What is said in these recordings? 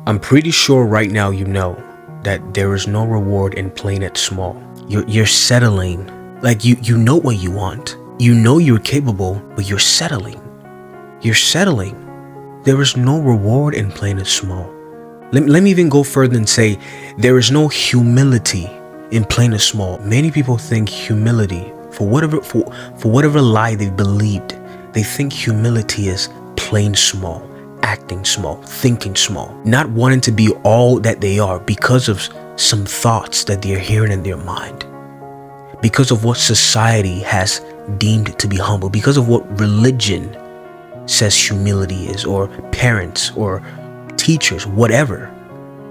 I'm pretty sure right now you know that there is no reward in playing it small. You're settling. Like you know what you want. You know you're capable, but you're settling. You're settling. There is no reward in playing it small. Let me even go further and say there is no humility in playing it small. Many people think humility, for whatever lie they believed, they think humility is playing small, acting small, thinking small, not wanting to be all that they are because of some thoughts that they're hearing in their mind, because of what society has deemed to be humble, because of what religion says humility is, or parents or teachers, whatever.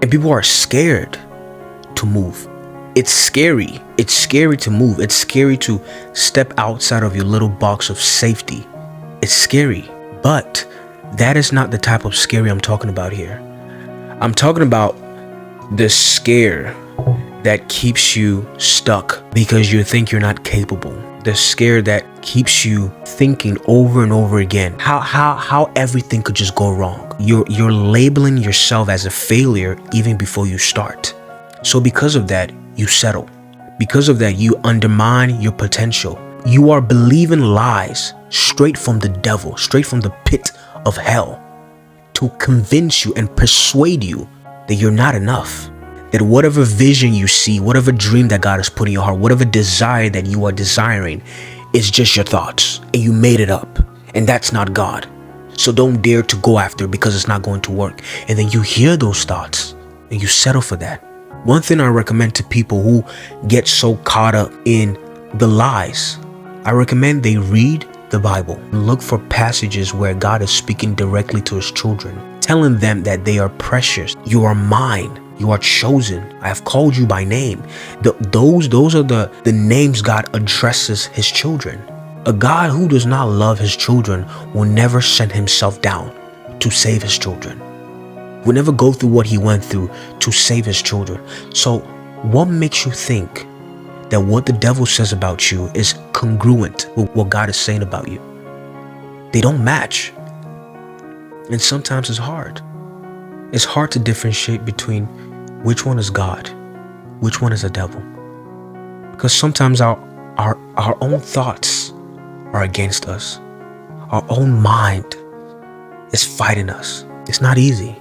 And people are scared to move. It's scary. It's scary to move. It's scary to step outside of your little box of safety. It's scary. But that is not the type of scary I'm talking about here. I'm talking about the scare that keeps you stuck because you think you're not capable. The scare that keeps you thinking over and over again how everything could just go wrong. You're labeling yourself as a failure even before you start. So because of that, you settle. Because of that, you undermine your potential. You are believing lies straight from the devil, straight from the pit of hell, to convince you and persuade you that you're not enough. That whatever vision you see, whatever dream that God has put in your heart, whatever desire that you are desiring is just your thoughts and you made it up, and that's not God. So don't dare to go after it because it's not going to work. And then you hear those thoughts and you settle for that. One thing I recommend to people who get so caught up in the lies, I recommend they read the Bible. Look for passages where God is speaking directly to his children, telling them that they are precious. You are mine. You are chosen. I have called you by name. Those are the names God addresses his children. A God who does not love his children will never send himself down to save his children. Will never go through what he went through to save his children. So what makes you think that what the devil says about you is congruent with what God is saying about you? They don't match. And sometimes it's hard. It's hard to differentiate between which one is God, which one is the devil. Because sometimes our own thoughts are against us. Our own mind is fighting us. It's not easy.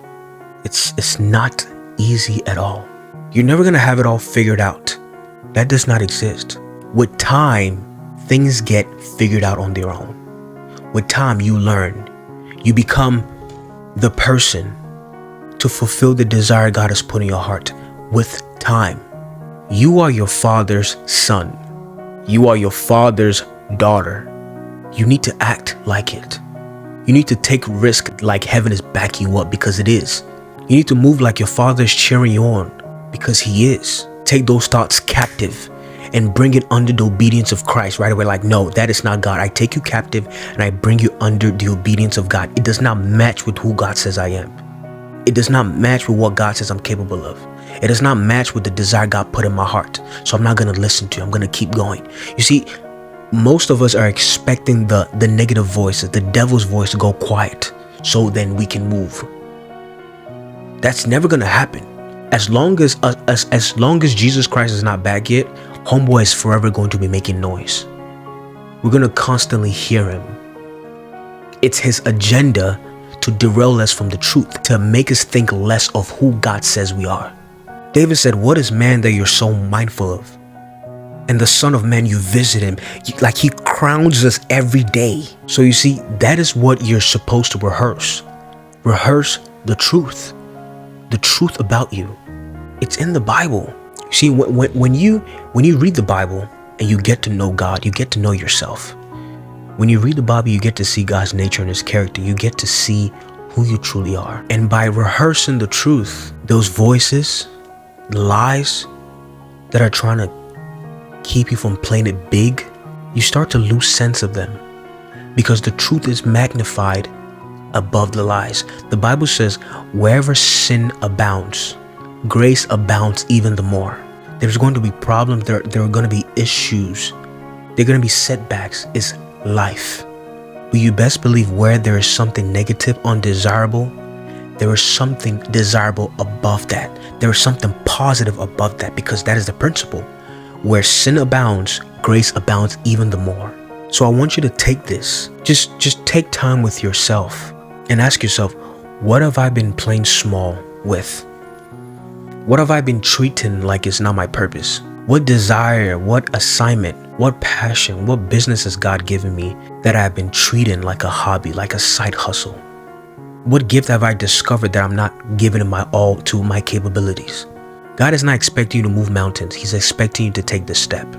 It's not easy at all. You're never going to have it all figured out. That does not exist. With time, things get figured out on their own. With time, you learn. You become the person to fulfill the desire God has put in your heart. With time, you are your father's son. You are your father's daughter. You need to act like it. You need to take risk like heaven is backing you up, because it is. You need to move like your father is cheering you on, because he is. Take those thoughts captive and bring it under the obedience of Christ right away. Like, no, that is not God. I take you captive and I bring you under the obedience of God. It does not match with who God says I am. It does not match with what God says I'm capable of. It does not match with the desire God put in my heart. So I'm not going to listen to you. I'm going to keep going. You see, most of us are expecting the negative voices, the devil's voice, to go quiet so then we can move. That's never going to happen. As long as Jesus Christ is not back yet, homeboy is forever going to be making noise. We're going to constantly hear him. It's his agenda to derail us from the truth, to make us think less of who God says we are. David said, what is man that you're so mindful of? And the Son of Man, you visit him. Like, he crowns us every day. So you see, that is what you're supposed to rehearse. Rehearse the truth about you. It's in the Bible. See, when you read the Bible and you get to know God, you get to know yourself. When you read the Bible, you get to see God's nature and his character. You get to see who you truly are. And by rehearsing the truth, those voices, lies that are trying to keep you from playing it big, you start to lose sense of them, because the truth is magnified above the lies. The Bible says, wherever sin abounds, grace abounds even the more. There's going to be problems. There are going to be issues. There are going to be setbacks. It's life. But you best believe where there is something negative, undesirable, there is something desirable above that. There is something positive above that, because that is the principle. Where sin abounds, grace abounds even the more. So I want you to take this. Just take time with yourself and ask yourself, what have I been playing small with? What have I been treating like it's not my purpose? What desire, what assignment, what passion, what business has God given me that I've been treating like a hobby, like a side hustle? What gift have I discovered that I'm not giving it my all to my capabilities? God is not expecting you to move mountains. He's expecting you to take the step.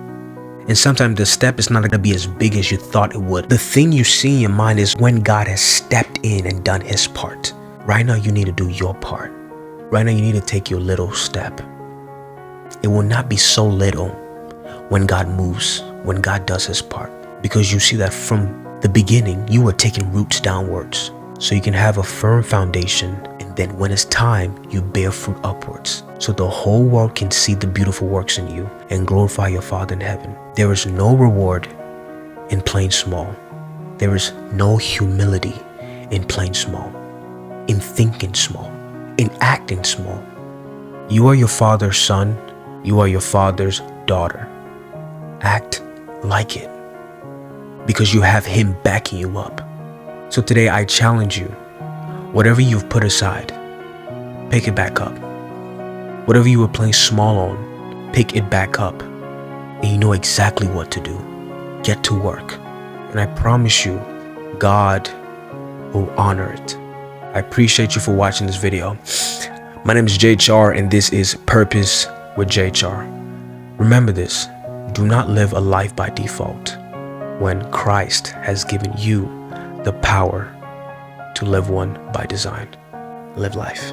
And sometimes the step is not going to be as big as you thought it would. The thing you see in your mind is when God has stepped in and done his part. Right now, you need to do your part. Right now, you need to take your little step. It will not be so little when God moves, when God does his part. Because you see that from the beginning, you were taking roots downwards. So you can have a firm foundation. And then when it's time, you bear fruit upwards. So the whole world can see the beautiful works in you and glorify your Father in heaven. There is no reward in playing small. There is no humility in playing small, in thinking small, in acting small. You are your Father's son. You are your Father's daughter. Act like it, because you have him backing you up. So today I challenge you, whatever you've put aside, pick it back up. Whatever you were playing small on, pick it back up. And you know exactly what to do. Get to work. And I promise you, God will honor it. I appreciate you for watching this video. My name is JHR, and this is Purpose with JHR. Remember this, do not live a life by default when Christ has given you the power to live one by design. Live life.